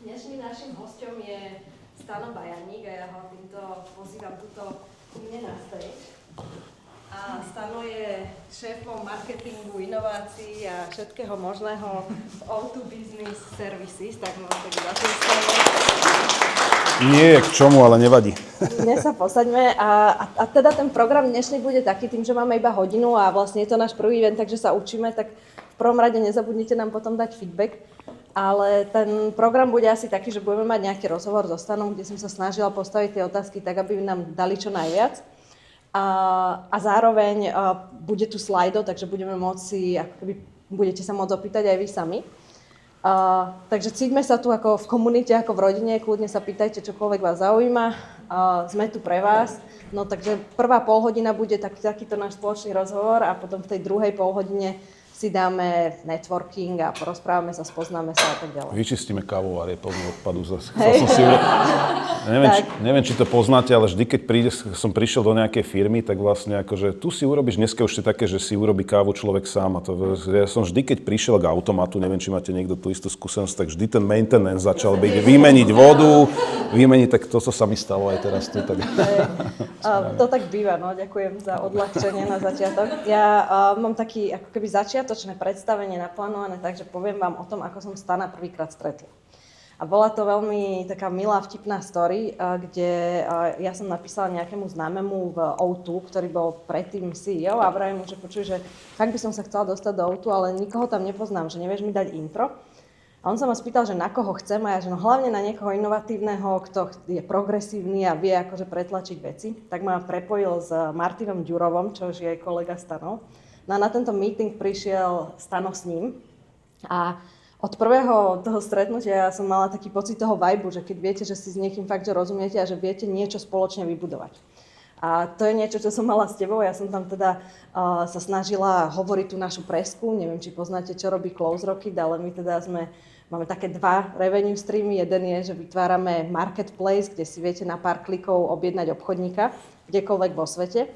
Dnešným našim hosťom je Stano Bajaník a ja ho týmto pozývam tuto ku mne na stage. A Stano je šéfom marketingu, inovácií a všetkého možného v O2 Business Services, tak mám tak zatleskať. Nie, k čomu, ale nevadí. Dnes sa posaďme a teda ten program dnešný bude taký, tým, že máme iba hodinu a vlastne je to náš prvý event, takže sa učíme, tak v prvom rade nezabudnite nám potom dať feedback. Ale ten program bude asi taký, že budeme mať nejaký rozhovor so Stanom, kde som sa snažila postaviť tie otázky tak, aby nám dali čo najviac. A zároveň bude tu slajdo, takže budeme môcť budete sa môcť opýtať aj vy sami. Takže cíťme sa tu ako v komunite, ako v rodine, kľudne sa pýtajte, čokoľvek vás zaujíma. Sme tu pre vás. No takže prvá polhodina bude takýto náš spoločný rozhovor a potom v tej druhej polhodine si dáme networking a porozprávame sa, spoznáme sa a tak ďalej. Vyčistíme kávovár, je plný odpadu. Neviem, či to poznáte, ale vždy, keď som prišiel do nejakej firmy, tak vlastne akože tu si urobíš, dneska už je také, že si urobí kávu človek sám. Ja som vždy, keď prišiel k automatu, neviem, či máte niekto tú istú skúsenosť, tak vždy ten maintenance začal byť vymeniť vodu, tak to, co sa mi stalo aj teraz tu. Tak. To tak býva, no, ďakujem za odľahčenie na začiatok. Ja mám taký ako keby začiatočné predstavenie naplánované, takže poviem vám o tom, ako som Stana prvýkrát stretla. A bola to veľmi taká milá, vtipná story, kde ja som napísala nejakému známemu v O2, ktorý bol predtým CEO a vravím mu, že počuj, že fakt by som sa chcela dostať do O2, ale nikoho tam nepoznám, že nevieš mi dať intro. A on sa ma spýtal, že na koho chcem a ja, že no hlavne na niekoho inovatívneho, kto je progresívny a vie akože pretlačiť veci. Tak ma prepojil s Martinom Ďurovom, čo je aj kolega Stanov. No a na tento meeting prišiel Stano s ním a od prvého toho stretnutia ja som mala taký pocit toho vibe, že keď viete, že si s niekým fakt, že rozumiete a že viete niečo spoločne vybudovať. A to je niečo, čo som mala s tebou. Ja som tam teda sa snažila hovoriť tú našu presku. Neviem, či poznáte, čo robí Close Rocket, ale my teda máme také dva revenue streamy. Jeden je, že vytvárame marketplace, kde si viete na pár klikov objednať obchodníka kdekoľvek vo svete.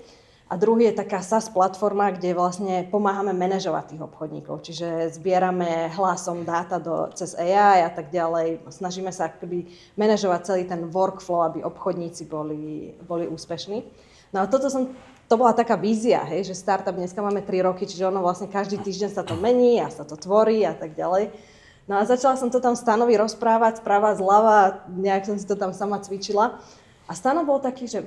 A druhý je taká SaaS platforma, kde vlastne pomáhame manažovať tých obchodníkov. Čiže zbierame hlasom dáta cez AI a tak ďalej. Snažíme sa akoby manažovať celý ten workflow, aby obchodníci boli úspešní. No a to bola taká vízia, hej, že startup dneska máme 3 roky, čiže ono vlastne každý týždeň sa to mení a sa to tvorí a tak ďalej. No a začala som to tam Stanovi rozprávať, správa zľava, nejak som si to tam sama cvičila. A Stano bol taký, že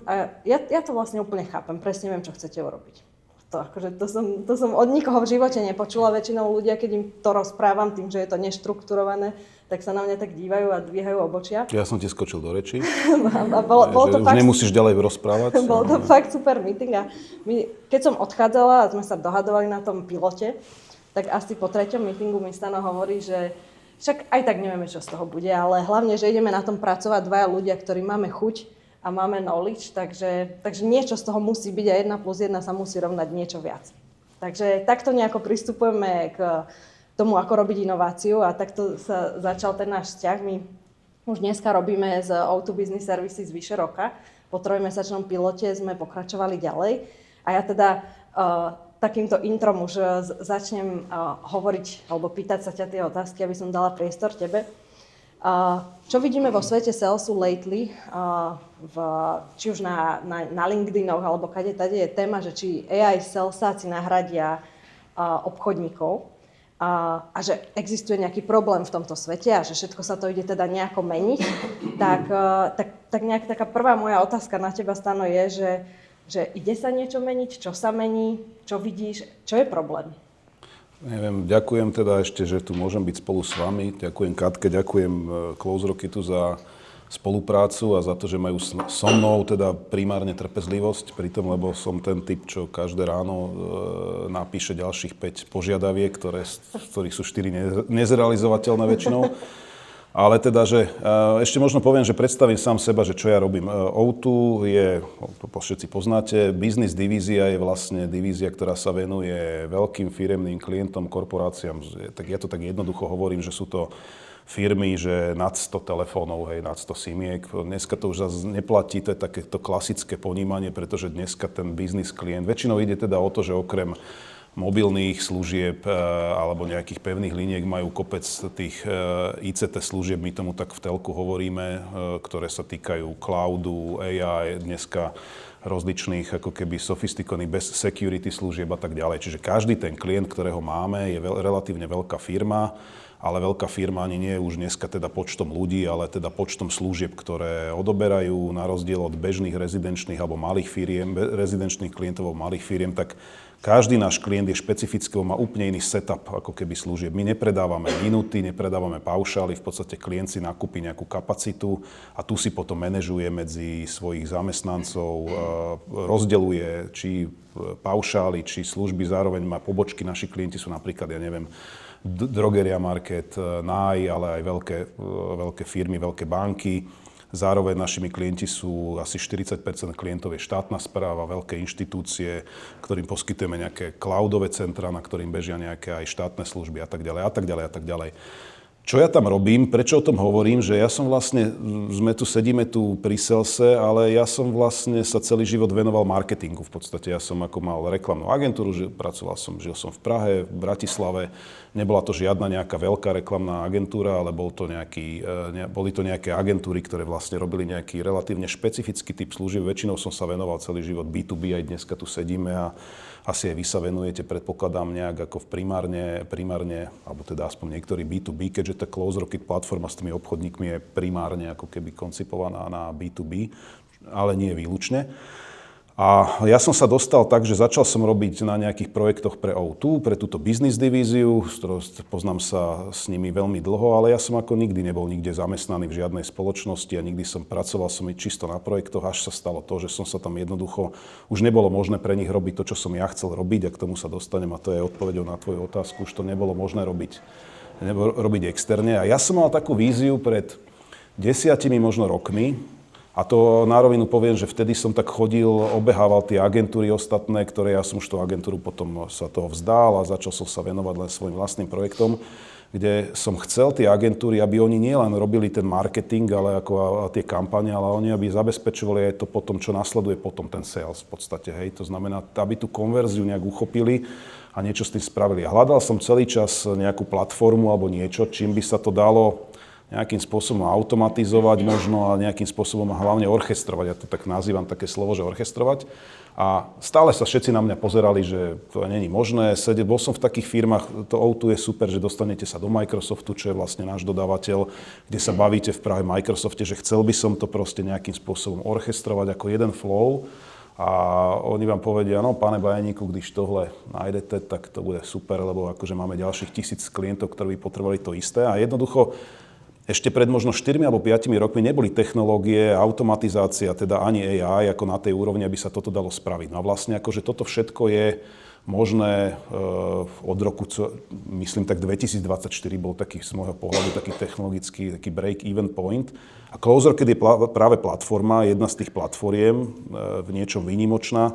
a ja to vlastne úplne chápem, presne viem, čo chcete urobiť. To som od nikoho v živote nepočula, väčšinou ľudia, keď im to rozprávam tým, že je to neštrukturované, tak sa na mňa tak dívajú a dvíhajú obočia. Ja som ti skočil do reči, bol to už fakt, nemusíš ďalej rozprávať. Bol to fakt super meeting a keď som odchádzala a sme sa dohadovali na tom pilote, tak asi po 3. meetingu mi Stano hovorí, že však aj tak nevieme, čo z toho bude, ale hlavne, že ideme na tom pracovať dvaja ľudia, ktorí máme chuť a máme knowledge, takže niečo z toho musí byť a 1+1 sa musí rovnať niečo viac. Takže takto nejako pristupujeme k tomu, ako robiť inováciu a takto sa začal ten náš vzťah. My už dneska robíme z O2 Business Services vyše roka. Po 3-mesačnom pilote sme pokračovali ďalej a ja teda takýmto introm už začnem hovoriť alebo pýtať sa ťa tie otázky, aby som dala priestor tebe. Čo vidíme vo svete salesu lately, či už na LinkedInoch alebo kade tade je téma, že či AI salesáci nahradia obchodníkov a že existuje nejaký problém v tomto svete a že všetko sa to ide teda nejako meniť, tak nejak taká prvá moja otázka na teba, Stano, je, že ide sa niečo meniť, čo sa mení, čo vidíš, čo je problém? Neviem, ďakujem teda ešte, že tu môžem byť spolu s vami. Ďakujem Katke, ďakujem Close Rocketu za spoluprácu a za to, že majú so mnou teda primárne trpezlivosť pri tom, lebo som ten typ, čo každé ráno napíše ďalších 5 požiadaviek, z ktorých sú 4 nezrealizovateľné väčšinou. Ale teda, že ešte možno poviem, že predstavím sám seba, že čo ja robím. O2 je, to všetci poznáte, business divízia je vlastne divízia, ktorá sa venuje veľkým firemným klientom, korporáciám. Tak ja to tak jednoducho hovorím, že sú to firmy, že nad 100 telefónov, hej, nad 100 simiek. Dneska to už zase neplatí, to je takéto klasické ponímanie, pretože dneska ten business klient, väčšinou ide teda o to, že okrem mobilných služieb alebo nejakých pevných liniek majú kopec tých ICT služieb, my tomu tak v telku hovoríme, ktoré sa týkajú cloudu, AI, dneska rozličných ako keby sofistikovaných bez security služieb a tak ďalej. Čiže každý ten klient, ktorého máme, je relatívne veľká firma, ale veľká firma ani nie je už dneska teda počtom ľudí, ale teda počtom služieb, ktoré odoberajú, na rozdiel od bežných rezidenčných alebo malých firiem, rezidenčných klientov alebo malých firiem, tak každý náš klient je špecifický, má úplne iný setup ako keby služieb. My nepredávame minúty, nepredávame paušály, v podstate klient si nakúpi nejakú kapacitu a tu si potom manažuje medzi svojich zamestnancov, rozdeľuje či paušály, či služby, zároveň má pobočky. Naši klienti sú napríklad, ja neviem, Drogeria Market, NAJ, ale aj veľké firmy, veľké banky. Zároveň našimi klienti sú asi 40% klientov je štátna správa, veľké inštitúcie, ktorým poskytujeme nejaké cloudové centra, na ktorým bežia nejaké aj štátne služby a tak ďalej a tak ďalej a tak ďalej. Čo ja tam robím, prečo o tom hovorím, že ja som vlastne, sedíme tu pri salese, ale ja som vlastne sa celý život venoval marketingu. V podstate ja som ako mal reklamnú agentúru, žil som v Prahe, v Bratislave. Nebola to žiadna nejaká veľká reklamná agentúra, ale boli to nejaké agentúry, ktoré vlastne robili nejaký relatívne špecifický typ služieb. Väčšinou som sa venoval celý život B2B, aj dneska tu sedíme a asi aj vy sa venujete, predpokladám, nejak ako v primárne, alebo teda aspoň niektorý B2B, keďže tá Close Rocket platforma s tými obchodníkmi je primárne ako keby koncipovaná na B2B, ale nie výlučne. A ja som sa dostal tak, že začal som robiť na nejakých projektoch pre O2, pre túto business divíziu, s ktorou poznám sa s nimi veľmi dlho, ale ja som ako nikdy nebol nikde zamestnaný v žiadnej spoločnosti a nikdy pracoval som čisto na projektoch, až sa stalo to, že som sa tam jednoducho, už nebolo možné pre nich robiť to, čo som ja chcel robiť, a k tomu sa dostanem, a to je odpoveďou na tvoju otázku, už to nebolo možné robiť externe. A ja som mal takú víziu pred 10 možno rokmi. A to na rovinu poviem, že vtedy som tak chodil, obehával tie agentúry ostatné, ktoré ja som už tú agentúru potom sa toho vzdal a začal som sa venovať len svojim vlastným projektom, kde som chcel tie agentúry, aby oni nielen robili ten marketing, ale ako tie kampane, ale oni aby zabezpečovali aj to potom, čo nasleduje potom ten sales v podstate, hej. To znamená, aby tú konverziu nejak uchopili a niečo s tým spravili. A hľadal som celý čas nejakú platformu alebo niečo, čím by sa to dalo nejakým spôsobom automatizovať možno a nejakým spôsobom hlavne orchestrovať. Ja to tak nazývam také slovo, že orchestrovať. A stále sa všetci na mňa pozerali, že to není možné. Bol som v takých firmách, to O2 je super, že dostanete sa do Microsoftu, čo je vlastne náš dodávateľ, kde sa bavíte v práve Microsofte, že chcel by som to proste nejakým spôsobom orchestrovať ako jeden flow. A oni vám povedia, no pane Bajaníku, když tohle nájdete, tak to bude super, lebo akože máme ďalších 1000 klientov, ktorí by potrebovali to isté. A jednoducho ešte pred možno 4 alebo 5 rokmi neboli technológie, automatizácia, teda ani AI ako na tej úrovni, aby sa toto dalo spraviť. No a vlastne akože toto všetko je možné od roku, myslím tak 2024 bol taký z môjho pohľadu taký technologický, taký break-even point. A CloseRocket je práve platforma, jedna z tých platformiem, v niečom výnimočná,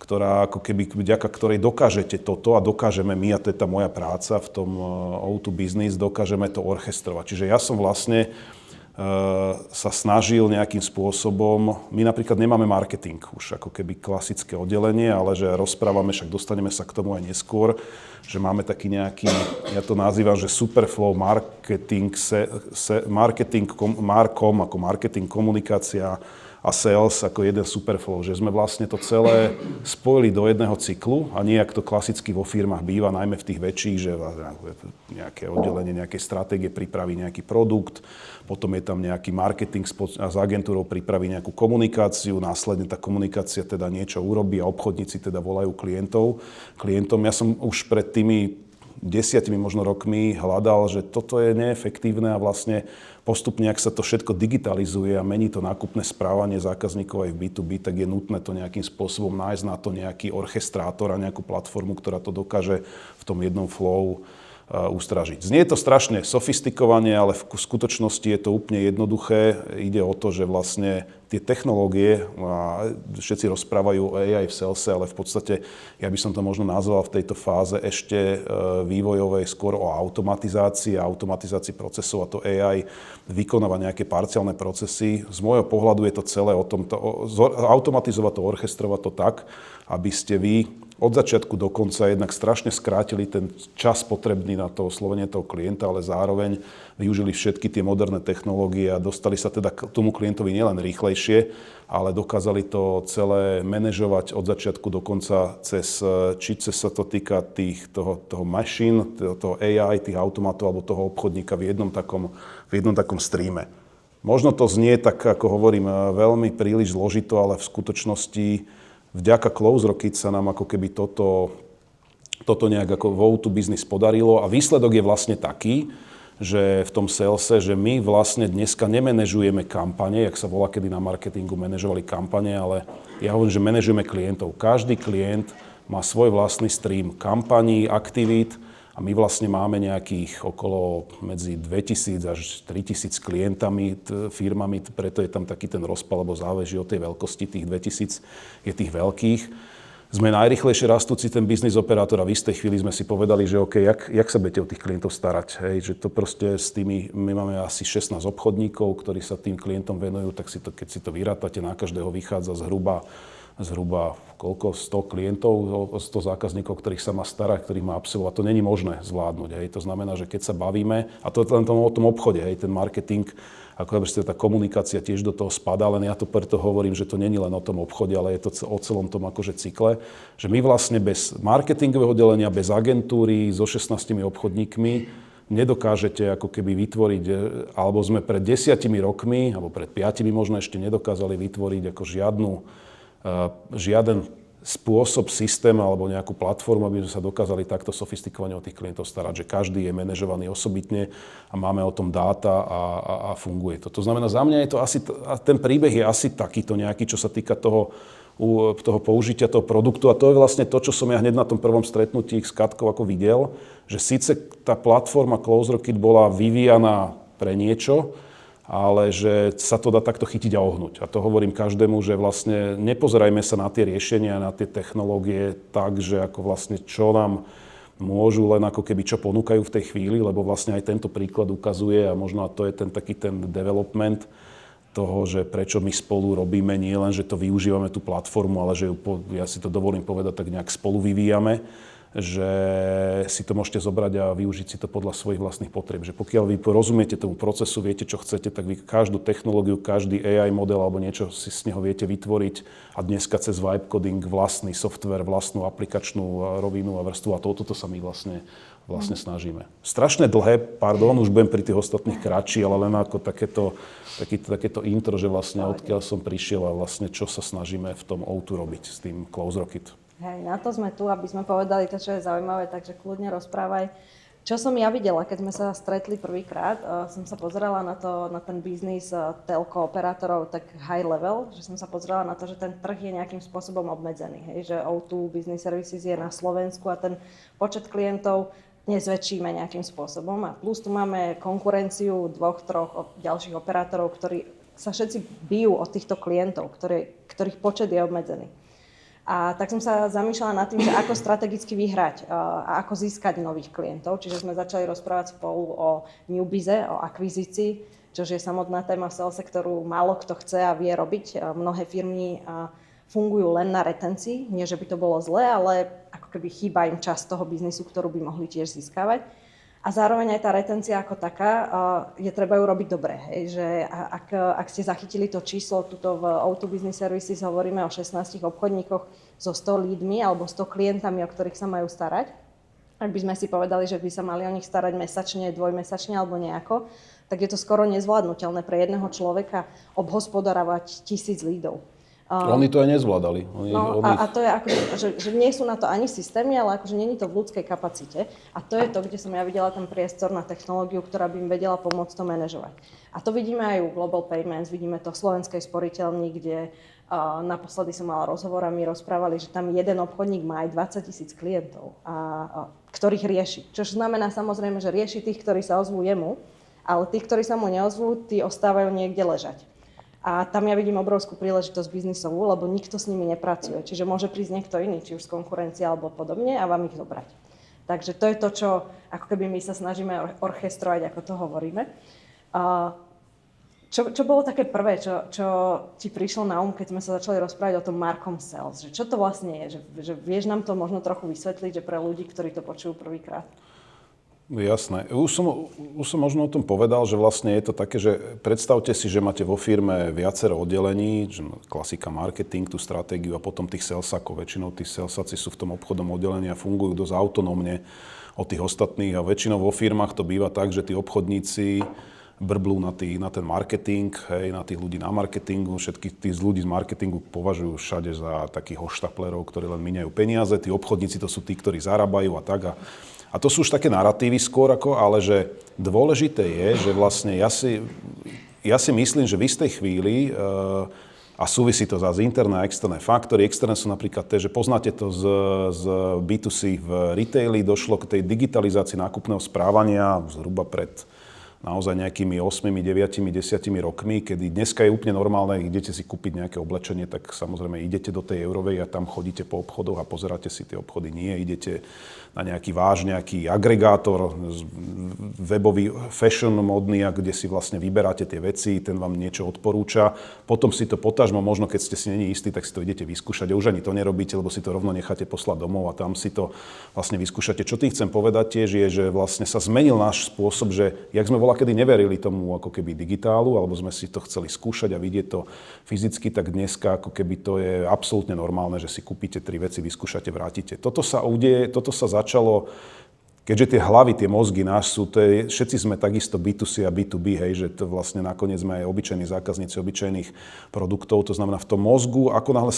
ktorá ako keby, vďaka ktorej dokážete toto a dokážeme my, a to je tá moja práca v tom O2 Business, dokážeme to orchestrovať. Čiže ja som vlastne sa snažil nejakým spôsobom, my napríklad nemáme marketing už ako keby klasické oddelenie, ale že rozprávame, však dostaneme sa k tomu aj neskôr, že máme taký nejaký, ja to nazývam, že superflow marketing, markom ako marketing, komunikácia a sales ako jeden superflow, že sme vlastne to celé spojili do jedného cyklu a nie ako to klasicky vo firmách býva, najmä v tých väčších, že nejaké oddelenie, nejaké stratégie pripraví nejaký produkt, potom je tam nejaký marketing a s agentúrou pripraví nejakú komunikáciu, následne tá komunikácia teda niečo urobí a obchodníci teda volajú klientom. Ja som už pred tými 10 možno rokmi hľadal, že toto je neefektívne a vlastne postupne, ak sa to všetko digitalizuje a mení to nákupné správanie zákazníkov aj v B2B, tak je nutné to nejakým spôsobom nájsť na to nejaký orchestrátor a nejakú platformu, ktorá to dokáže v tom jednom flow ustražiť. Znie to strašne sofistikovane, ale v skutočnosti je to úplne jednoduché. Ide o to, že vlastne tie technológie, a všetci rozprávajú o AI v salese, ale v podstate ja by som to možno nazval v tejto fáze ešte vývojovej skôr o automatizácii procesov, a to AI vykonáva nejaké parciálne procesy. Z môjho pohľadu je to celé o tom, automatizovať to, orchestrovať to tak, aby ste vy od začiatku do konca jednak strašne skrátili ten čas potrebný na to oslovenie toho klienta, ale zároveň využili všetky tie moderné technológie a dostali sa teda k tomu klientovi nielen rýchlejšie, ale dokázali to celé manažovať od začiatku do konca či sa to týka toho machine, toho AI, tých automatov alebo toho obchodníka v jednom takom streame. Možno to znie tak, ako hovorím, veľmi príliš zložito, ale v skutočnosti vďaka Close Rocket sa nám ako keby toto nejak ako v O2 Business podarilo a výsledok je vlastne taký, že v tom salese, že my vlastne dneska nemenežujeme kampane, jak sa volá, kedy na marketingu manažovali kampane, ale ja hovorím, že manažujeme klientov. Každý klient má svoj vlastný stream kampaní, aktivít a my vlastne máme nejakých okolo medzi 2000 až 3000 klientami, firmami, preto je tam taký ten rozpal, lebo záleží od tej veľkosti, tých 2000 je tých veľkých. Sme najrýchlejšie rastúci ten biznis operátor a v istej chvíli sme si povedali, že OK, jak sa budete o tých klientov starať, hej? Že to proste my máme asi 16 obchodníkov, ktorí sa tým klientom venujú, tak keď si to vyrátate, na každého vychádza zhruba koľko? 100 klientov, 100 zákazníkov, ktorých sa má starať, ktorých má absolvovať. To není možné zvládnuť. Hej. To znamená, že keď sa bavíme, a to je len o tom obchode, hej, ten marketing, ako tá komunikácia tiež do toho spadá, len ja to preto hovorím, že to není len o tom obchode, ale je to o celom tom akože cykle, že my vlastne bez marketingového delenia, bez agentúry, so 16 obchodníkmi nedokážete ako keby vytvoriť, alebo sme pred 10 rokmi, alebo pred 5 možno ešte nedokázali vytvoriť ako žiaden spôsob, systém alebo nejakú platformu, aby sme sa dokázali takto sofistikovane o tých klientov starať, že každý je manažovaný osobitne a máme o tom dáta a funguje to. To znamená, za mňa je to asi, ten príbeh je asi takýto nejaký, čo sa týka toho použitia toho produktu a to je vlastne to, čo som ja hneď na tom prvom stretnutí s Katkou ako videl, že síce tá platforma Close Rocket bola vyvíjaná pre niečo, ale že sa to dá takto chytiť a ohnúť. A to hovorím každému, že vlastne nepozerajme sa na tie riešenia, na tie technológie tak, že ako vlastne čo nám môžu len ako keby čo ponúkajú v tej chvíli, lebo vlastne aj tento príklad ukazuje a možno to je taký ten development toho, že prečo my spolu robíme, nie len, že to využívame tú platformu, ale že ja si to dovolím povedať, tak nejak spolu vyvíjame, že si to môžete zobrať a využiť si to podľa svojich vlastných potrieb. Že pokiaľ vy rozumiete tomu procesu, viete, čo chcete, tak vy každú technológiu, každý AI model alebo niečo si z neho viete vytvoriť a dneska cez vibe coding vlastný software, vlastnú aplikačnú rovinu a vrstvu a toto sa my vlastne snažíme. Strašne dlhé, už budem pri tých ostatných kratší, ale len ako takéto intro, že vlastne odkiaľ som prišiel a vlastne čo sa snažíme v tom O2 robiť s tým Close Rocket. Hej, na to sme tu, aby sme povedali to, čo je zaujímavé, takže kľudne rozprávaj. Čo som ja videla, keď sme sa stretli prvýkrát, som sa pozerala na ten biznis telko operátorov tak high level, že som sa pozerala na to, že ten trh je nejakým spôsobom obmedzený, hej, že O2 Business Services je na Slovensku a ten počet klientov nezväčšíme nejakým spôsobom a plus tu máme konkurenciu 2-3 ďalších operátorov, ktorí sa všetci bijú od týchto klientov, ktorých počet je obmedzený. A tak som sa zamýšľala nad tým, že ako strategicky vyhrať a ako získať nových klientov. Čiže sme začali rozprávať spolu o newbize, o akvizícii, čo je samotná téma v salese, ktorú málo kto chce a vie robiť. Mnohé firmy fungujú len na retencii, nie že by to bolo zlé, ale ako keby chýba im časť toho biznisu, ktorú by mohli tiež získavať. A zároveň aj tá retencia ako taká, je treba ju robiť dobre. Hej, že ak ste zachytili to číslo, tuto v O2 Business Services hovoríme o 16 obchodníkoch so 100 lídmi alebo 100 klientami, o ktorých sa majú starať. Ak by sme si povedali, že by sa mali o nich starať mesačne, dvojmesačne alebo nejako, tak je to skoro nezvládnutelné pre jedného človeka obhospodarovať 1000 lídov. Oni to aj nezvládali. A to je ako, že nie sú na to ani systémy, ale akože nie je to v ľudskej kapacite. A to je to, kde som ja videla ten priestor na technológiu, ktorá by im vedela pomôcť to manažovať. A to vidíme aj u Global Payments, vidíme to v Slovenskej sporiteľni, kde naposledy som mala rozhovor a mi rozprávali, že tam jeden obchodník má aj 20 000 klientov, ktorých rieši. Čo znamená samozrejme, že rieši tých, ktorí sa ozvú jemu, ale tých, ktorí sa mu neozvú, tí ostávajú niekde ležať. A tam ja vidím obrovskú príležitosť biznisovú, lebo nikto s nimi nepracuje. Čiže môže prísť niekto iný, či už z konkurencie alebo podobne a vám ich zobrať. Takže to je to, čo ako keby my sa snažíme orchestrovať, ako to hovoríme. Čo bolo také prvé, čo ti prišlo na keď sme sa začali rozprávať o tom Marcom Sales? Že čo to vlastne je? Že vieš nám to možno trochu vysvetliť, že pre ľudí, ktorí to počujú prvýkrát? Jasné. Už som možno o tom povedal, že vlastne je to také, že predstavte si, že máte vo firme viacero oddelení, klasika marketing, tú stratégiu a potom tých salesakov. Väčšinou tí salesáci sú v tom obchodnom oddelení a fungujú dosť autonómne od tých ostatných a väčšinou vo firmách to býva tak, že tí obchodníci brblú na ten marketing, hej, na tých ľudí na marketingu. Všetkých tých ľudí z marketingu považujú všade za takých hoštaplerov, ktorí len míňajú peniaze. Tí obchodníci to sú tí, ktorí zarábajú a tak. A to sú už také naratívy skôr, ale že dôležité je, že vlastne ja si myslím, že v istej chvíli, a súvisí to zase interné a externé faktory. Externé sú napríklad tie, že poznáte to z B2C v retaili, došlo k tej digitalizácii nákupného správania zhruba pred naozaj nejakými 8, 9, 10 rokmi, kedy dneska je úplne normálne, idete si kúpiť nejaké oblečenie, tak samozrejme idete do tej Eurovej a tam chodíte po obchodoch a pozeráte si tie obchody. Nie, idete na nejaký agregátor, webový fashion modný, kde si vlastne vyberáte tie veci, ten vám niečo odporúča. Potom si to potažmo, možno keď ste si není istí, tak si to idete vyskúšať. A už ani to nerobíte, lebo si to rovno necháte poslať domov a tam si to vlastne vyskúšate. Čo tým chcem povedať tiež je, že vlastne sa zmenil náš spôsob, že jak sme kedy neverili tomu ako keby digitálu, alebo sme si to chceli skúšať a vidieť to fyzicky, tak dneska ako keby to je absolútne normálne, že si kúpite 3 veci, vyskúšate, vrátite. Toto sa začalo, keďže tie hlavy, tie mozgy náš sú, všetci sme takisto B2C a B2B, hej, že to vlastne nakoniec sme aj obyčajní zákazníci obyčajných produktov, to znamená v tom mozgu, ako náhle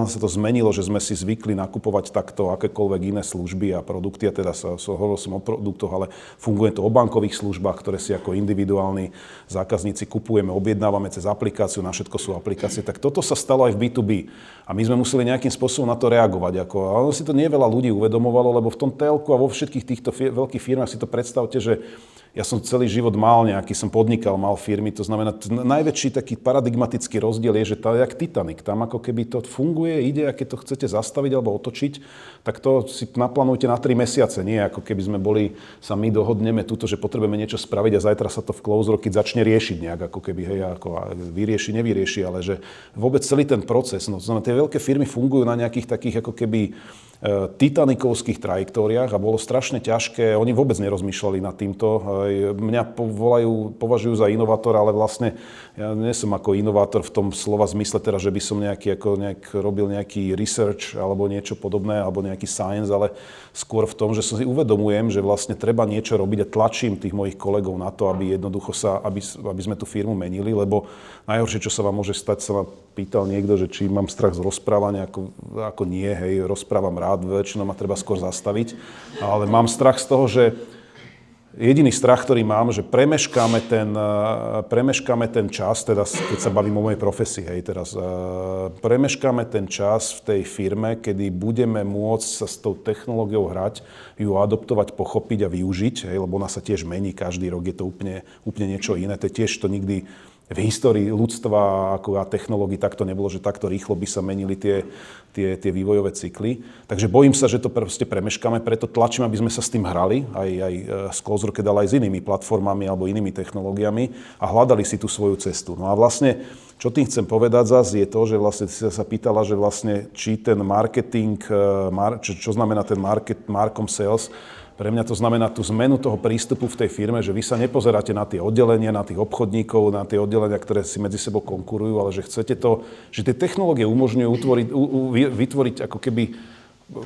sa to zmenilo, že sme si zvykli nakupovať takto akékoľvek iné služby a produkty, a teda hovoril som o produktoch, ale funguje to o bankových službách, ktoré si ako individuálni zákazníci kupujeme, objednávame cez aplikáciu, na všetko sú aplikácie, tak toto sa stalo aj v B2B. A my sme museli nejakým spôsobom na to reagovať. Ale si to nie veľa ľudí uvedomovalo, lebo v tom telku a vo všetkých týchto veľkých firmách si to predstavte, že ja som celý život som podnikal, mal firmy, to znamená, najväčší taký paradigmatický rozdiel je, že to je jak Titanic, tam ako keby to funguje, ide, a keď to chcete zastaviť alebo otočiť, tak to si naplánujte na 3 mesiace, nie ako keby sme sa my dohodneme tuto, že potrebujeme niečo spraviť a zajtra sa to v close roky začne riešiť nejak, ako keby, hej, ako nevyrieši, ale že vôbec celý ten proces, no to znamená, tie veľké firmy fungujú na nejakých takých ako keby titanikovských trajektóriách a bolo strašne ťažké, oni vôbec nerozmýšľali nad týmto. Mňa považujú za inovátora, ale vlastne ja nie som ako inovátor v tom slova zmysle teraz, že by som nejak robil nejaký research alebo niečo podobné, alebo nejaký science, ale skôr v tom, že si uvedomujem, že vlastne treba niečo robiť a tlačím tých mojich kolegov na to, aby jednoducho aby sme tú firmu menili, lebo najhoršie, čo sa vám môže stať, sa ma pýtal niekto, že či mám strach z rozprávania, ako nie, hej, rozprávam rád, väčšinou ma treba skôr zastaviť, ale mám strach z toho, že jediný strach, ktorý mám, že premeškáme ten čas, teda keď sa bavím o mojej profesii, hej, teraz premeškáme ten čas v tej firme, kedy budeme môcť sa s tou technológiou hrať, ju adoptovať, pochopiť a využiť, hej, lebo ona sa tiež mení, každý rok je to úplne niečo iné, to tiež to nikdy v histórii ľudstva a technológií takto nebolo, že takto rýchlo by sa menili tie vývojové cykly. Takže bojím sa, že to proste premeškáme, preto tlačím, aby sme sa s tým hrali, aj s CloseRocket, ale aj s inými platformami alebo inými technológiami a hľadali si tú svoju cestu. No a vlastne, čo tým chcem povedať zase, je to, že vlastne si sa pýtala, že vlastne či ten marketing, čo znamená ten Marcom Sales. Pre mňa to znamená tú zmenu toho prístupu v tej firme, že vy sa nepozeráte na tie oddelenia, na tých obchodníkov, na tie oddelenia, ktoré si medzi sebou konkurujú, ale že chcete že tie technológie umožňujú vytvoriť ako keby,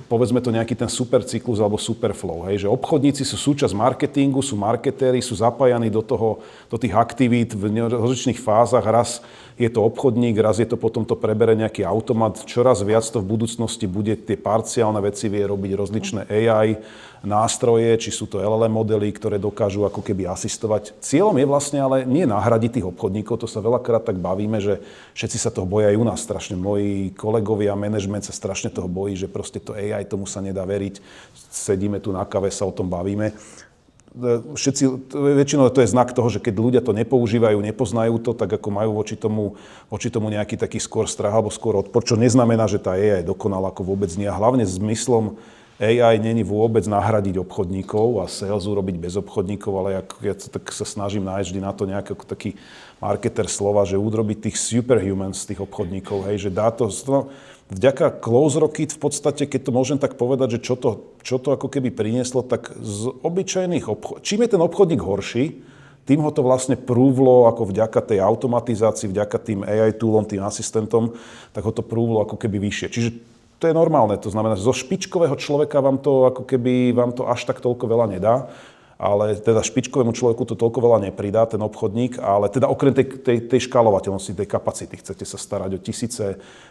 povedzme to, nejaký ten super cyklus alebo super flow. Hej? Že obchodníci sú súčasť marketingu, sú marketéri, sú zapájani do tých aktivít v rozličných fázach. Raz je to obchodník, raz je to potom to prebere nejaký automat. Čoraz viac to v budúcnosti bude tie parciálne veci vie robiť rozličné AI nástroje, či sú to LLM modely, ktoré dokážu ako keby asistovať. Cieľom je vlastne ale nie nahradiť tých obchodníkov, to sa veľakrát tak bavíme, že všetci sa toho boja aj u nás strašne. Moji kolegovia, manažment sa strašne toho bojí, že proste to AI, tomu sa nedá veriť. Sedíme tu na kave, sa o tom bavíme. Väčšinou to je znak toho, že keď ľudia to nepoužívajú, nepoznajú to, tak ako majú voči tomu nejaký taký skôr strach alebo skôr odpor, čo neznamená, že tá AI je dokonalá, ako vôbec nie. A hlavne zmyslom AI není vôbec nahradiť obchodníkov a sales urobiť bez obchodníkov, ale ja tak sa snažím nájsť vždy na to nejaký taký marketer slova, že urobiť tých superhumans z tých obchodníkov, hej, že dá to vďaka Close Rocket v podstate, keď to môžem tak povedať, že čo to ako keby prinieslo, tak z obyčajných čím je ten obchodník horší, tým ho to vlastne prúvlo ako vďaka tej automatizácii, vďaka tým AI toolom, tým asistentom, tak ho to prúvlo ako keby vyššie. Čiže to je normálne, to znamená, že zo špičkového človeka vám to až tak toľko veľa nedá, ale teda špičkovému človeku to toľko veľa nepridá, ten obchodník, ale teda okrem tej škálovateľnosti, tej kapacity, chcete sa starať o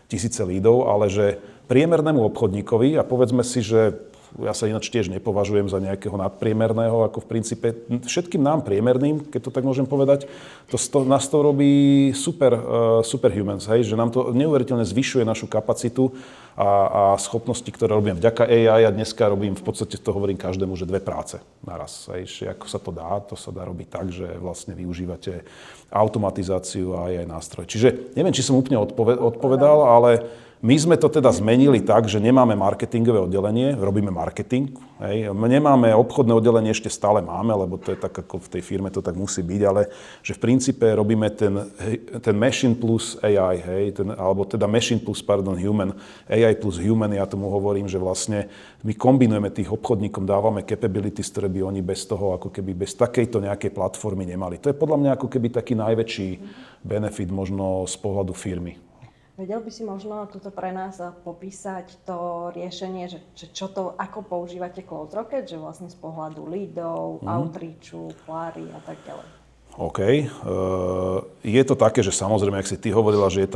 tisíce lídov, ale že priemernému obchodníkovi, a povedzme si, že ja sa ináč tiež nepovažujem za nejakého nadpriemerného, ako v princípe všetkým nám priemerným, keď to tak môžem povedať, nás to robí superhumans, hej, že nám to neuveriteľne zvyšuje našu kapacitu a schopnosti, ktoré robím vďaka AI, a dneska robím, v podstate to hovorím každému, že 2 práce naraz. Hej, že ako sa to dá, robiť tak, že vlastne využívate automatizáciu a AI nástroj. Čiže neviem, či som úplne odpovedal, ale my sme to teda zmenili tak, že nemáme marketingové oddelenie, robíme marketing. Hej. Nemáme obchodné oddelenie, ešte stále máme, lebo to je tak, ako v tej firme to tak musí byť, ale že v princípe robíme ten machine plus AI, hej, alebo teda machine plus, human, AI plus human, ja tomu hovorím, že vlastne my kombinujeme tých obchodníkom, dávame capabilities, ktoré by oni bez toho, ako keby bez takejto nejakej platformy nemali. To je podľa mňa ako keby taký najväčší benefit možno z pohľadu firmy. Vedel by si možno tuto pre nás popísať to riešenie, že ako používate Close Rocket, že vlastne z pohľadu leadov, outreachu, pláry a tak ďalej? OK. Je to také, že samozrejme, ak si ty hovorila, že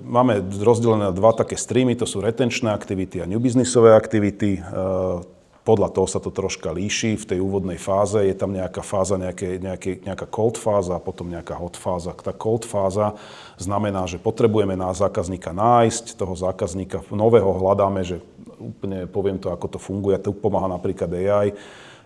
máme rozdelené na 2 také streamy, to sú retenčné aktivity a new businessové aktivity. Podľa toho sa to troška líši. V tej úvodnej fáze je tam nejaká fáza, nejaká cold fáza a potom nejaká hot fáza. Tá cold fáza znamená, že potrebujeme zákazníka nájsť, toho zákazníka nového hľadáme, že úplne poviem to, ako to funguje. To pomáha napríklad AI.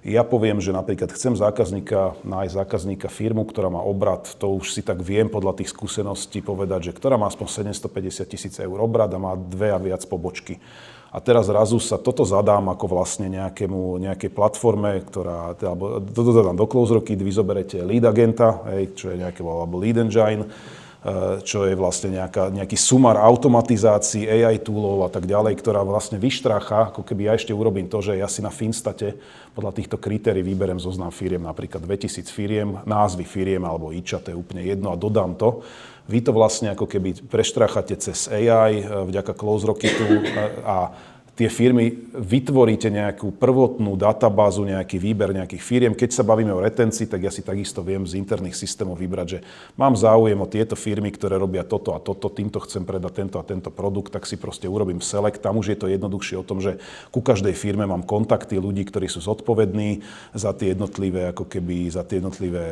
Ja poviem, že napríklad chcem nájsť zákazníka firmu, ktorá má obrat, to už si tak viem podľa tých skúseností povedať, že ktorá má aspoň 750 000 eur obrat a má 2 a viac pobočky. A teraz zrazu sa toto zadám ako vlastne nejakej platforme, alebo toto zadám do Close Rocket, vy zoberete lead agenta, hej, čo je alebo lead engine, čo je vlastne nejaký sumár automatizácií, AI toolov a tak ďalej, ktorá vlastne vyštrácha, ako keby ja ešte urobím to, že ja si na Finstate podľa týchto kritérií vyberem zoznam firiem, napríklad 2000 firiem, názvy firiem alebo IČA, to je úplne jedno a dodám to. Vy to vlastne ako keby preštráchate cez AI vďaka Close Rocketu a tie firmy vytvoríte nejakú prvotnú databázu, nejaký výber nejakých firiem. Keď sa bavíme o retencii, tak ja si takisto viem z interných systémov vybrať, že mám záujem o tieto firmy, ktoré robia toto a toto, týmto chcem predať tento a tento produkt, tak si proste urobím select. Tam už je to jednoduchšie o tom, že ku každej firme mám kontakty ľudí, ktorí sú zodpovední za tie jednotlivé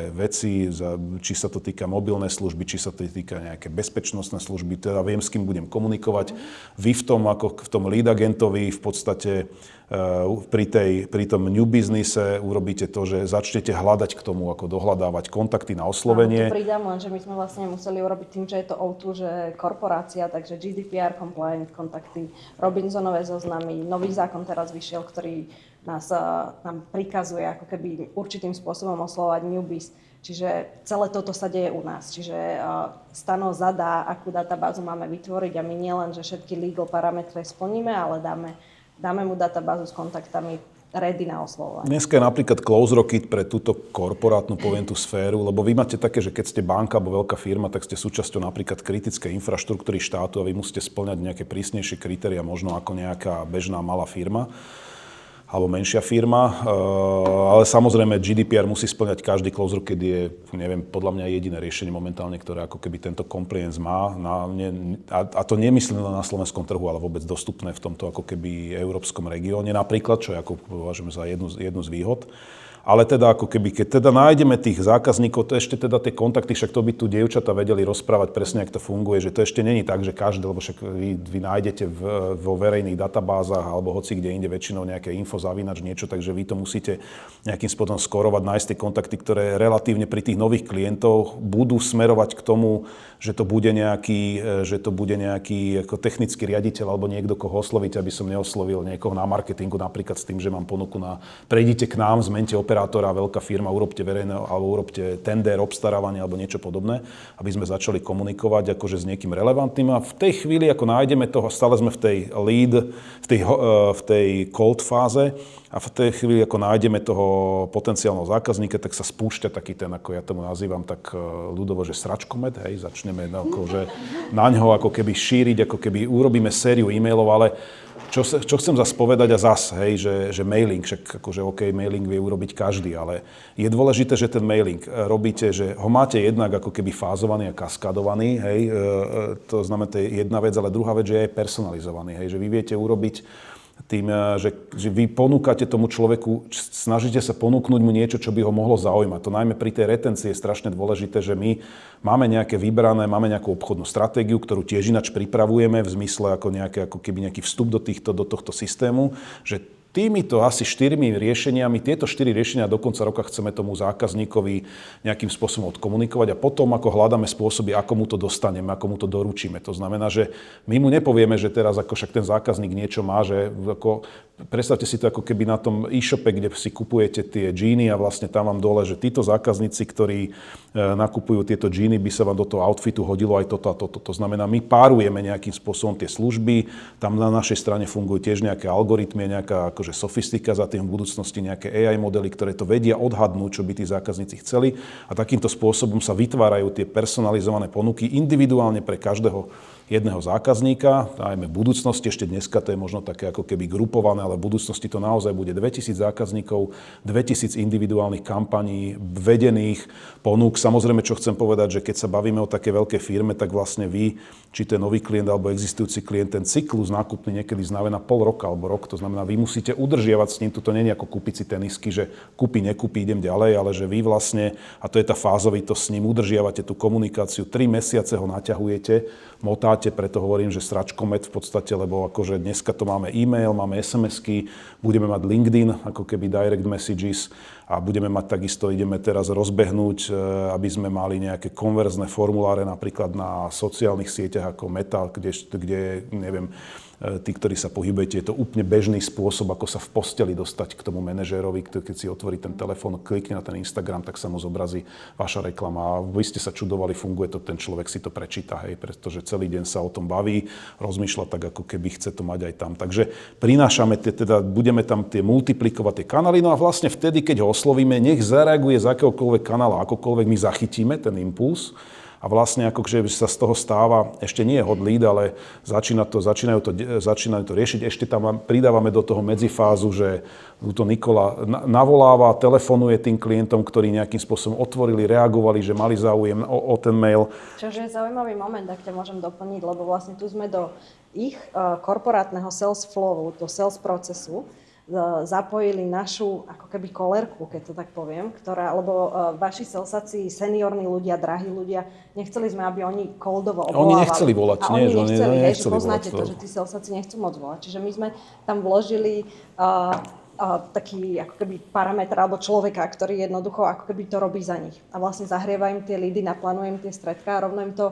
veci, či sa to týka mobilnej služby, či sa to týka nejaké bezpečnostné služby, teda viem, s kým budem komunikovať. Vy v tom lead agentovi v podstate pri tom new biznise urobíte to, že začnete hľadať k tomu, ako dohľadávať kontakty na oslovenie. To pridám len, že my sme vlastne museli urobiť tým, že je to O2, že korporácia, takže GDPR compliant kontakty, Robinsonové zoznamy, nový zákon teraz vyšiel, ktorý nám prikazuje ako keby určitým spôsobom oslovať newbies. Čiže celé toto sa deje u nás. Čiže Stano zadá, akú databázu máme vytvoriť a my nielen, že všetky legal parametre splníme, ale dáme mu databázu s kontaktami ready na oslovovanie. Dneska je napríklad Close Rocket pre túto korporátnu, poviem tú sféru, lebo vy máte také, že keď ste banka alebo veľká firma, tak ste súčasťou napríklad kritickej infraštruktúry štátu a vy musíte spĺňať nejaké prísnejšie kritéria, možno ako nejaká bežná malá firma alebo menšia firma, ale samozrejme GDPR musí spĺňať každý Close Rocket, je, neviem, podľa mňa jediné riešenie momentálne, ktoré ako keby tento compliance má. A to nemyslím len na slovenskom trhu, ale vôbec dostupné v tomto ako keby európskom regióne napríklad, čo je ako považujem za jednu z výhod. Ale teda ako keby, keď teda nájdeme tých zákazníkov, to ešte teda tie kontakty, však to by tu dievčatá vedeli rozprávať presne, ako to funguje, že to ešte není tak, že každý, lebo však vy nájdete vo verejných databázach alebo hoci kde inde väčšinou nejaké info zavínač niečo, takže vy to musíte nejakým spôsobom skorovať, nájsť tie kontakty, ktoré relatívne pri tých nových klientoch budú smerovať k tomu, že to bude nejaký ako technický riaditeľ alebo niekto, koho oslovíte, aby som neoslovil niekoho na marketingu, napríklad s tým, že mám ponuku na prejdite k nám, zmente operátora, veľká firma, urobte verejné alebo urobte tender, obstarávanie alebo niečo podobné, aby sme začali komunikovať akože s niekým relevantným a v tej chvíli, ako nájdeme toho, stále sme v tej lead, v tej cold fáze a v tej chvíli, ako nájdeme toho potenciálneho zákazníka, tak sa spúšťa taký ten, ako ja tomu nazývam tak ľudovo, že sračkomet, hej, začneme akože na ňo ako keby šíriť, ako keby urobíme sériu e-mailov, ale čo chcem zase povedať a zase, hej, že mailing, však akože OK, mailing vie urobiť každý, ale je dôležité, že ten mailing robíte, že ho máte jednak ako keby fázovaný a kaskadovaný, hej, to znamená, to je jedna vec, ale druhá vec, že je aj personalizovaný, hej, že vy viete urobiť tým, že vy ponúkate tomu človeku, snažíte sa ponúknuť mu niečo, čo by ho mohlo zaujímať. To najmä pri tej retencii je strašne dôležité, že my máme nejaké vybrané, máme nejakú obchodnú stratégiu, ktorú tiež ináč pripravujeme v zmysle ako keby nejaký vstup do tohto systému, že týmito asi 4 riešeniami, tieto 4 riešenia do konca roka chceme tomu zákazníkovi nejakým spôsobom odkomunikovať a potom ako hľadáme spôsoby, ako mu to dostaneme, ako mu to doručíme. To znamená, že my mu nepovieme, že teraz ako však ten zákazník niečo má, že ako, predstavte si to ako keby na tom e-shope, kde si kupujete tie džíny a vlastne tam vám dole, že títo zákazníci, ktorí nakupujú tieto džíny, by sa vám do toho outfitu hodilo aj toto a toto. To znamená, my párujeme nejakým spôsobom tie služby, tam na našej strane fungujú tiež nejaké algoritmy, nejaká akože sofistika za tým v budúcnosti, nejaké AI modely, ktoré to vedia odhadnúť, čo by tí zákazníci chceli a takýmto spôsobom sa vytvárajú tie personalizované ponuky individuálne pre každého jedného zákazníka, najmä v budúcnosti, ešte dneska to je možno také ako keby grupované, ale v budúcnosti to naozaj bude 2000 zákazníkov, 2000 individuálnych kampaní, vedených ponúk. Samozrejme, čo chcem povedať, že keď sa bavíme o také veľkej firme, tak vlastne vy, či to je nový klient alebo existujúci klient, ten cyklus nákupný niekedy znamená pol roka alebo rok, to znamená, vy musíte udržiavať s ním, to nie je ako kúpiť si tenisky, že kúpi, nekúpi, idem ďalej, ale že vy vlastne, a to je tá fázovitosť, s ním udržiavate tú komunikáciu, 3 mesiace ho naťahujete, motáte, preto hovorím, že sračkomet v podstate, lebo akože dneska to máme e-mail, máme SMS-ky, budeme mať LinkedIn, ako keby direct messages a budeme mať takisto, ideme teraz rozbehnúť, aby sme mali nejaké konverzné formuláre napríklad na sociálnych sieťach ako Meta, kde neviem, tí, ktorí sa pohybujete, je to úplne bežný spôsob, ako sa v posteli dostať k tomu manažérovi, keď si otvorí ten telefón, klikne na ten Instagram, tak sa mu zobrazí vaša reklama. A vy ste sa čudovali, funguje to, ten človek si to prečíta, hej, pretože celý deň sa o tom baví, rozmýšľa tak, ako keby chce to mať aj tam. Takže prinášame, teda budeme tam tie multiplikovať tie kanály, no a vlastne vtedy, keď ho oslovíme, nech zareaguje z akéhokoľvek kanála, akokoľvek my zachytíme ten impuls. A vlastne akože sa z toho stáva, ešte nie je hot lead, ale začínajú to riešiť. Ešte tam pridávame do toho medzifázu, že to Nikola navoláva, telefonuje tým klientom, ktorí nejakým spôsobom otvorili, reagovali, že mali záujem o ten mail. Čože je zaujímavý moment, ak ťa môžem doplniť, lebo vlastne tu sme do ich korporátneho sales flowu, do sales procesu, zapojili našu ako keby kolerku, keď to tak poviem, lebo vaši salesáci, seniorní ľudia, drahí ľudia, nechceli sme, aby oni coldovo obvolávali. Oni nechceli volať, a nie? Oni nechceli, že poznáte volať, to, že tí salesáci nechcú moc volať. Čiže my sme tam vložili taký ako keby parameter alebo človeka, ktorý jednoducho ako keby to robí za nich. A vlastne zahrieva im tie lídy, naplánuje im tie stredká a rovno im to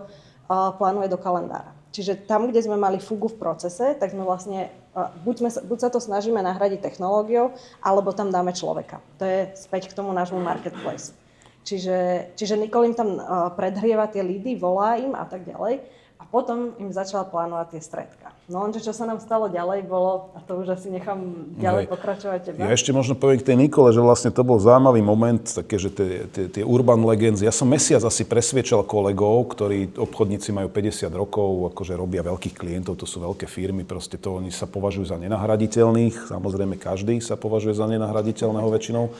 plánuje do kalendára. Čiže tam, kde sme mali fugu v procese, tak sme vlastne, buď sa to snažíme nahradiť technológiou, alebo tam dáme človeka. To je späť k tomu nášmu marketplace. Čiže Nikol im tam predhrieva tie lídy, volá im a tak ďalej. A potom im začala plánovať tie stredka. No lenže čo sa nám stalo ďalej bolo, a to už asi nechám ďalej pokračovať teba. Ja ešte možno poviem k tej Nikole, že vlastne to bol zaujímavý moment, také, že tie urban legends, ja som mesiac asi presviečal kolegov, ktorí obchodníci majú 50 rokov, akože robia veľkých klientov, to sú veľké firmy, proste to oni sa považujú za nenahraditeľných, samozrejme každý sa považuje za nenahraditeľného väčšinou.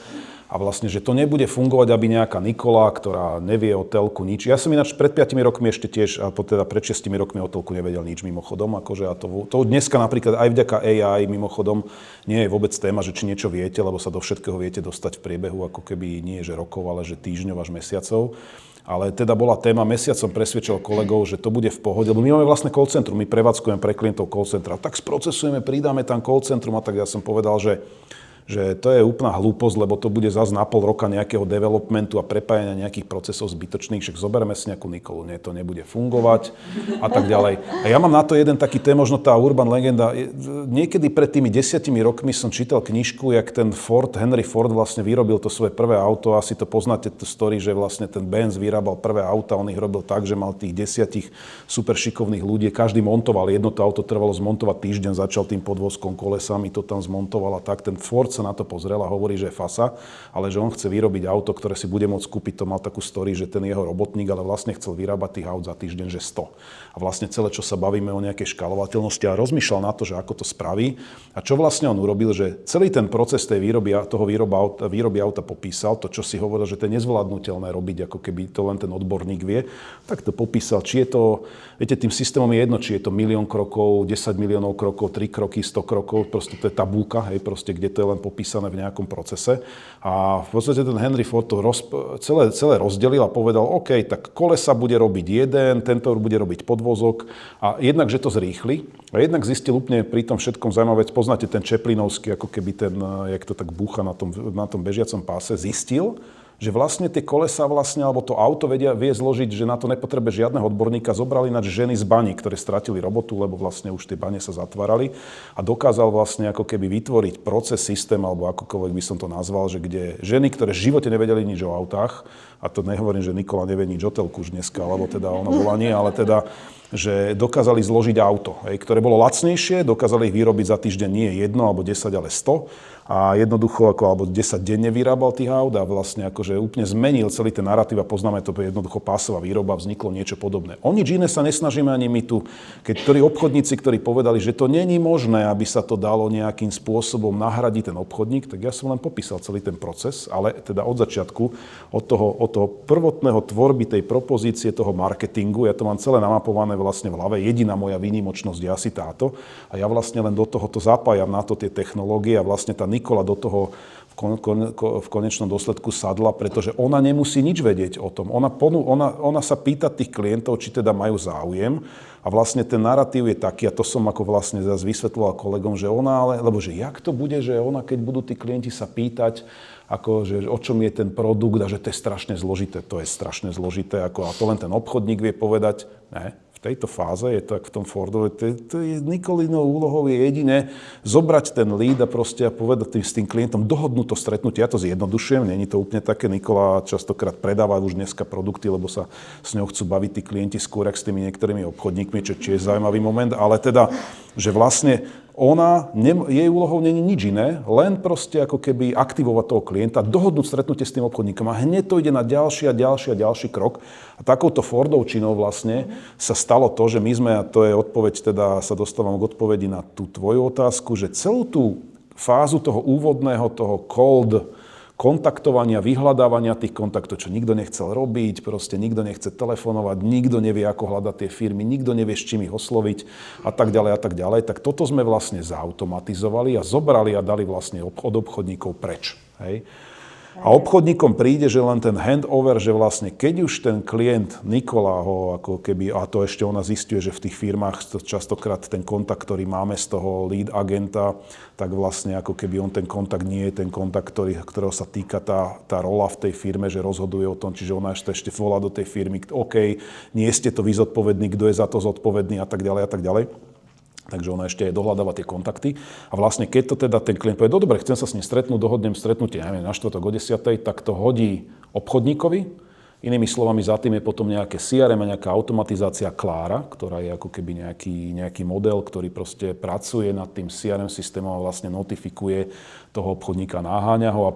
A vlastne, že to nebude fungovať, aby nejaká Nikola, ktorá nevie o telku nič. Ja som ináč pred 5 rokmi ešte tiež, teda pred 6 6 rokmi o toľku nevedel nič mimochodom. Akože, a to dneska napríklad aj vďaka AI mimochodom nie je vôbec téma, že či niečo viete, lebo sa do všetkého viete dostať v priebehu ako keby nie že rokov, ale že týždňov až mesiacov. Ale teda bola téma, mesiac som presvedčil kolegov, že to bude v pohode, lebo my máme vlastné call centrum, my prevádzkujeme pre klientov call centra, tak sprocesujeme, pridáme tam call centrum a tak ja som povedal, že to je úplná hlúposť, lebo to bude zase na pol roka nejakého developmentu a prepájania nejakých procesov zbytočných, však zoberme si nejakú Nikolu, nie, to nebude fungovať a tak ďalej. A ja mám na to jeden taký tém, možno tá urban legenda. Niekedy pred tými 10 rokmi som čítal knižku, jak ten Henry Ford vlastne vyrobil to svoje prvé auto, asi to poznáte, tú story, že vlastne ten Benz vyrábal prvé auta, on ich robil tak, že mal tých 10 super šikovných ľudí, každý montoval, jedno to auto trvalo zmontovať týždeň, začal tým podvozkom, kolesami, to tam zmontoval a tak. Ten Ford sa na to pozrel a hovorí, že je fasa, ale že on chce vyrobiť auto, ktoré si bude môcť kúpiť. To mal takú story, že ten jeho robotník, ale vlastne chcel vyrábať tých aut za týždeň, že 100. A vlastne celé, čo sa bavíme o nejakej škálovateľnosti a rozmýšľal na to, že ako to spraví. A čo vlastne on urobil, že celý ten proces tej výroby auta popísal, to, čo si hovoril, že to je nezvládnutelné robiť, ako keby to len ten odborník vie, tak to popísal. Či je to, viete, tým systémom je jedno, či je to 1 000 000 krokov, 10 miliónov krokov, 3 kroky, 100 krokov, proste to je tabulka, hej, proste, kde to je len popísané v nejakom procese. A v podstate ten Henry Ford to celé rozdelil a povedal, OK, tak kolesa bude robiť jeden, tento bude robiť podvozok a jednak, že to zrýchli a jednak zistil úplne pri tom všetkom zaujímavú vec, poznáte ten Chaplinovský, ako keby ten, jak to tak búcha na tom bežiacom páse, zistil, že vlastne tie kolesa alebo to auto vie zložiť, že na to nepotrebuje žiadneho odborníka. Zobrali ináč ženy z baní, ktoré stratili robotu, lebo vlastne už tie bane sa zatvárali a dokázal vlastne ako keby vytvoriť proces, systém, alebo akokoľvek by som to nazval, že kde ženy, ktoré v živote nevedeli nič o autách, a to nehovorím, že Nikola nevie nič o telku už dneska, alebo teda ona bola nie, ale teda že dokázali zložiť auto, ktoré bolo lacnejšie, dokázali ich vyrobiť za týždeň nie 1 alebo 10, ale 100 a jednoducho alebo 10 denne vyrábal tých aut a vlastne akože úplne zmenil celý ten narratív a poznáme to jednoducho pásová výroba, vzniklo niečo podobné. O nič iné sa nesnažíme ani my tu, ktorí obchodníci, ktorí povedali, že to není možné, aby sa to dalo nejakým spôsobom nahradiť ten obchodník, tak ja som len popísal celý ten proces, ale teda od začiatku, od toho prvotného tvorby tej propozície, toho marketingu, ja to mám celé namapované vlastne v hlave. Jediná moja výnimočnosť je asi táto. A ja vlastne len do tohoto zapájam na to tie technológie a vlastne tá Nikola do toho v konečnom dôsledku sadla, pretože ona nemusí nič vedieť o tom. Ona sa pýta tých klientov, či teda majú záujem a vlastne ten narratív je taký, a to som ako vlastne zase vysvetľoval kolegom, že lebo že jak to bude, že ona, keď budú tí klienti sa pýtať, ako, že o čom je ten produkt a že to je strašne zložité. To je strašne zložité, a to len ten obchodník vie povedať. Ne. V tejto fáze je to, ako v tom Fordovi, to je Nikolinou úlohou je jedine zobrať ten lead a proste povedať s tým klientom, dohodnúť to stretnutie. Ja to zjednodušujem, není to úplne také. Nikola častokrát predáva už dneska produkty, lebo sa s ňou chcú baviť tí klienti skôr ak s tými niektorými obchodníkmi, čo je zaujímavý moment, ale teda, že vlastne jej úlohou nie je nič iné, len proste ako keby aktivovať toho klienta, dohodnúť stretnutie s tým obchodníkom a hneď to ide na ďalší krok. A takouto Fordovčinou vlastne sa stalo to, že my sme, a to je odpoveď, teda sa dostávam k odpovedi na tú tvoju otázku, že celú tú fázu toho úvodného, toho cold kontaktovania, vyhľadávania tých kontaktov, čo nikto nechcel robiť, proste nikto nechce telefonovať, nikto nevie, ako hľadať tie firmy, nikto nevie, s čím ich osloviť a tak ďalej, tak toto sme vlastne zautomatizovali a zobrali a dali vlastne od obchodníkov preč. Hej. A obchodníkom príde, že len ten handover, že vlastne keď už ten klient Nikola ho ako keby, a to ešte ona zisťuje, že v tých firmách častokrát ten kontakt, ktorý máme z toho lead agenta, tak vlastne ako keby on ten kontakt nie je ten kontakt, ktorého sa týka tá rola v tej firme, že rozhoduje o tom, čiže ona ešte volá do tej firmy, OK, nie ste to vy zodpovední, kto je za to zodpovedný a tak ďalej. Takže ona ešte aj dohľadáva tie kontakty. A vlastne keď to teda ten klient povie, dobre, chcem sa s ním stretnúť, dohodnem stretnutie, neviem, na štvrtok o 10:00, tak to hodí obchodníkovi. Inými slovami, za tým je potom nejaké CRM a nejaká automatizácia Klára, ktorá je ako keby nejaký model, ktorý proste pracuje nad tým CRM systémom a vlastne notifikuje toho obchodníka, naháňa ho a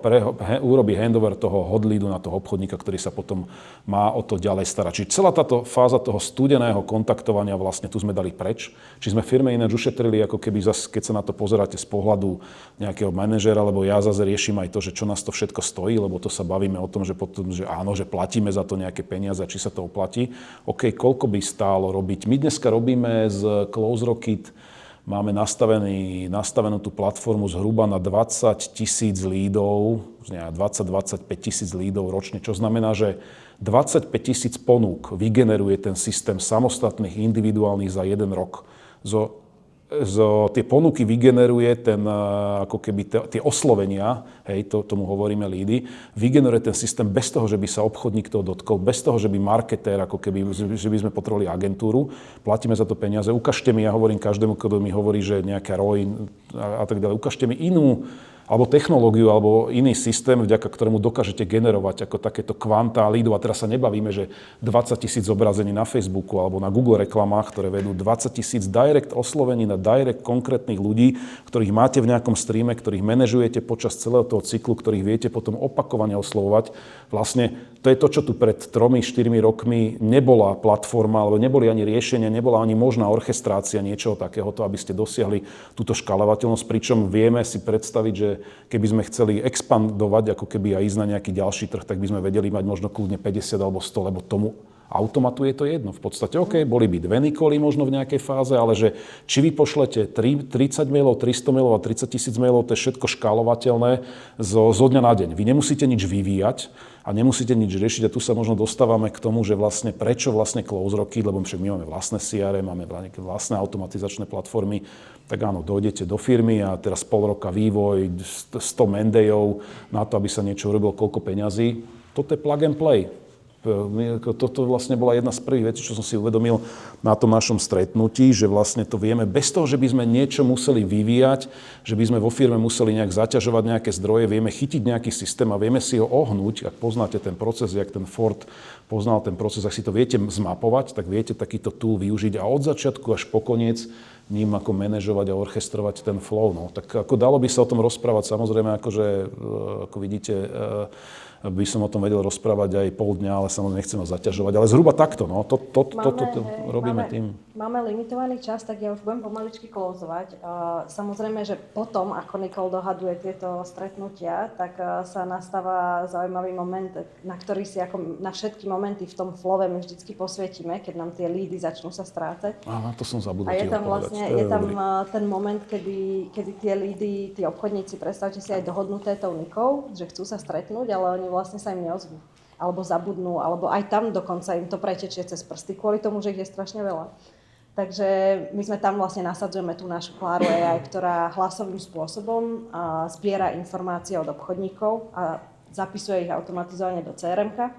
urobí handover toho hot leadu na toho obchodníka, ktorý sa potom má o to ďalej starať. Čiže celá táto fáza toho studeného kontaktovania vlastne tu sme dali preč. Či sme firme ináč ušetrili, ako keby zase, keď sa na to pozeráte z pohľadu nejakého manažera, lebo ja zase riešim aj to, že čo nás to všetko stojí, lebo to sa bavíme o tom, že potom, že áno, že platíme za za to nejaké peniaze, či sa to oplatí. OK, koľko by stálo robiť? My dneska robíme z CloseRocket, máme nastavenú tú platformu zhruba na 20 000 lídov, 20-25 000 lídov ročne, čo znamená, že 25 000 ponúk vygeneruje ten systém samostatných, individuálnych za jeden rok. Tie ponuky vygeneruje ten, ako keby tie oslovenia, hej, tomu hovoríme lídy, vygeneruje ten systém bez toho, že by sa obchodník toho dotkol, bez toho, že by marketér, ako keby, že by sme potrebovali agentúru, platíme za to peniaze. Ukážte mi, ja hovorím každému, kto mi hovorí, že nejaká ROI a tak ďalej, ukážte mi inú alebo technológiu, alebo iný systém, vďaka ktorému dokážete generovať ako takéto kvantá lídov. A teraz sa nebavíme, že 20 000 zobrazení na Facebooku alebo na Google reklamách, ktoré vedú 20 000 direct oslovení na direct konkrétnych ľudí, ktorých máte v nejakom streame, ktorých manažujete počas celého toho cyklu, ktorých viete potom opakovane oslovovať. Vlastne to je to, čo tu pred 3-4 rokmi nebola platforma, alebo neboli ani riešenia, nebola ani možná orchestrácia niečoho takéhoto, aby ste dosiahli túto škálovateľnosť, pričom vieme si predstaviť, že keby sme chceli expandovať, ako keby aj ísť na nejaký ďalší trh, tak by sme vedeli mať možno kľudne 50 alebo 100, lebo tomu automatu je to jedno. V podstate, OK, boli by 2 Nikoly možno v nejakej fáze, ale že či vy pošlete 30 mailov, 300 mailov a 30 000 mailov, to je všetko škálovateľné zo dňa na deň. Vy nemusíte nič vyvíjať a nemusíte nič riešiť. A tu sa možno dostávame k tomu, že vlastne prečo vlastne CloseRocket, lebo však my máme vlastné CRM, máme vlastné automatizačné platformy, tak áno, dojdete do firmy a teraz pol roka vývoj, 100 mandejov na to, aby sa niečo urobilo, koľko peňazí. Toto je plug and play. Toto vlastne bola jedna z prvých vecí, čo som si uvedomil na tom našom stretnutí, že vlastne to vieme bez toho, že by sme niečo museli vyvíjať, že by sme vo firme museli nejak zaťažovať nejaké zdroje, vieme chytiť nejaký systém a vieme si ho ohnúť. Ak poznáte ten proces, jak ten Ford poznal ten proces, ak si to viete zmapovať, tak viete takýto tool využiť a od začiatku až po koniec ním ako manažovať a orchestrovať ten flow. No. Tak ako dalo by sa o tom rozprávať, samozrejme, akože, ako vidíte, by som o tom vedel rozprávať aj pol dňa, ale samozrejme nechcem ho zaťažovať. Ale zhruba takto, no. Toto robíme tým. Máme limitovaný čas, tak ja už budem pomaličky klózovať. Samozrejme, že potom, ako Nikol dohaduje tieto stretnutia, tak sa nastáva zaujímavý moment, na ktorý si ako na všetky momenty v tom flowe my vždycky posvietime, keď nám tie lídy začnú sa strácať. Aha, to som zabudol. A je tam vlastne ten moment, kedy tie lídy, tí obchodníci, predstavte si aj dohodnuté tou Nikou, že chcú sa stretnúť, ale oni vlastne sa im neozvú. Alebo zabudnú, alebo aj tam dokonca im to pretečie cez prsty, kvôli tomu, že ich je strašne veľa. Takže my sme tam vlastne nasadzujeme tú našu Kláru AI, ktorá hlasovým spôsobom zbiera informácie od obchodníkov a zapisuje ich automatizovane do CRM-ka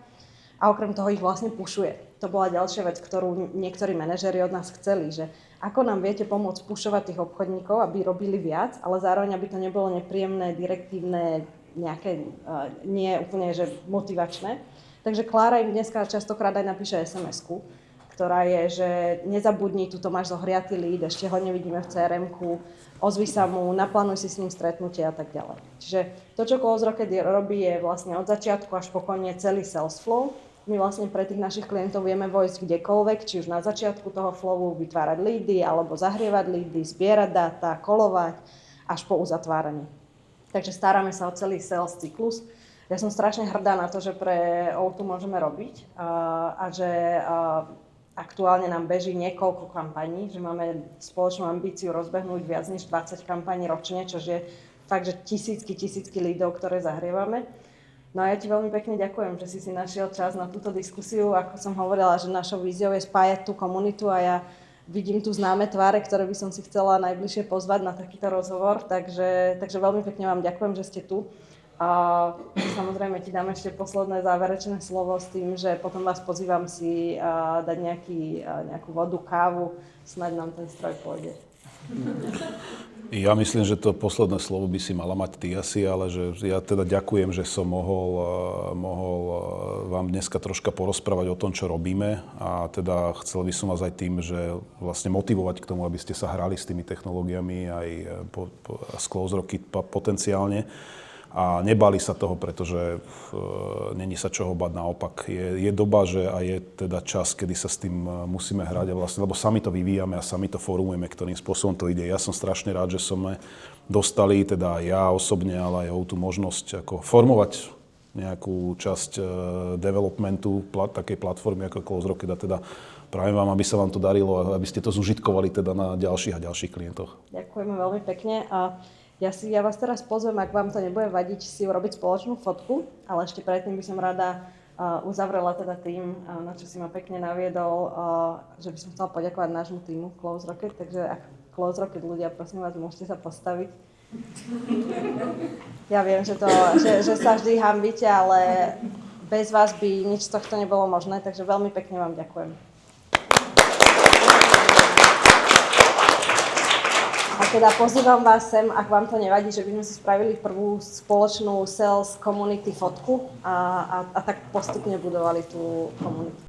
a okrem toho ich vlastne pušuje. To bola ďalšia vec, ktorú niektorí manažéri od nás chceli, že ako nám viete pomôcť pušovať tých obchodníkov, aby robili viac, ale zároveň, aby to nebolo nepríjemné, direktívne, nejaké nie úplne že motivačné. Takže Klára im dneska častokrát aj napíše SMS-ku, ktorá je, že nezabudni, tuto máš zohriatý lead, ešte ho nevidíme v CRM-ku, ozvi sa mu, naplánuj si s ním stretnutie a tak ďalej. Čiže to, čo CloseRocket robí, je vlastne od začiatku až po koniec celý sales flow. My vlastne pre tých našich klientov vieme vojsť kdekoľvek, či už na začiatku toho flowu vytvárať leady, alebo zahrievať leady, zbierať dáta, kolovať, až po uzatváranie. Takže staráme sa o celý sales cyklus. Ja som strašne hrdá na to, že pre O2 môžeme robiť a že aktuálne nám beží niekoľko kampaní, že máme spoločnú ambíciu rozbehnúť viac než 20 kampaní ročne, čo je fakt, že tisícky lídov, ktoré zahrievame. No a ja ti veľmi pekne ďakujem, že si našiel čas na túto diskusiu. Ako som hovorila, že našou víziou je spájať tú komunitu a ja vidím tu známe tváre, ktoré by som si chcela najbližšie pozvať na takýto rozhovor. Takže veľmi pekne vám ďakujem, že ste tu. A samozrejme ti dám ešte posledné záverečné slovo s tým, že potom vás pozývam si dať nejakú vodu, kávu, snáď nám ten stroj pôjde. Ja myslím, že to posledné slovo by si mala mať ty asi, ale že ja teda ďakujem, že som mohol vám dneska troška porozprávať o tom, čo robíme a teda chcel by som vás aj tým, že vlastne motivovať k tomu, aby ste sa hrali s tými technológiami aj z CloseRocket potenciálne. A nebali sa toho, pretože není sa čoho bať, naopak. Je doba, že a je teda čas, kedy sa s tým musíme hrať, a vlastne, lebo sami to vyvíjame a sami to formujeme, ktorým spôsobom to ide. Ja som strašne rád, že sme dostali, teda ja osobne, ale aj tú možnosť ako formovať nejakú časť developmentu takej platformy ako Close Rocket a teda prajem vám, aby sa vám to darilo a aby ste to zužitkovali teda na ďalších a ďalších klientoch. Ďakujeme veľmi pekne a ja vás teraz pozvem, ak vám to nebude vadiť, si urobiť spoločnú fotku, ale ešte predtým by som rada uzavrela teda tým, na čo si ma pekne naviedol, že by som chcela poďakovať nášmu týmu Close Rocket, takže ak Close Rocket ľudia, prosím vás, môžete sa postaviť. Ja viem, že sa vždy hanbíte, ale bez vás by nič z tohto nebolo možné, takže veľmi pekne vám ďakujem. A teda pozývam vás sem, ak vám to nevadí, že by sme si spravili prvú spoločnú sales community fotku a tak postupne budovali tú komunitu.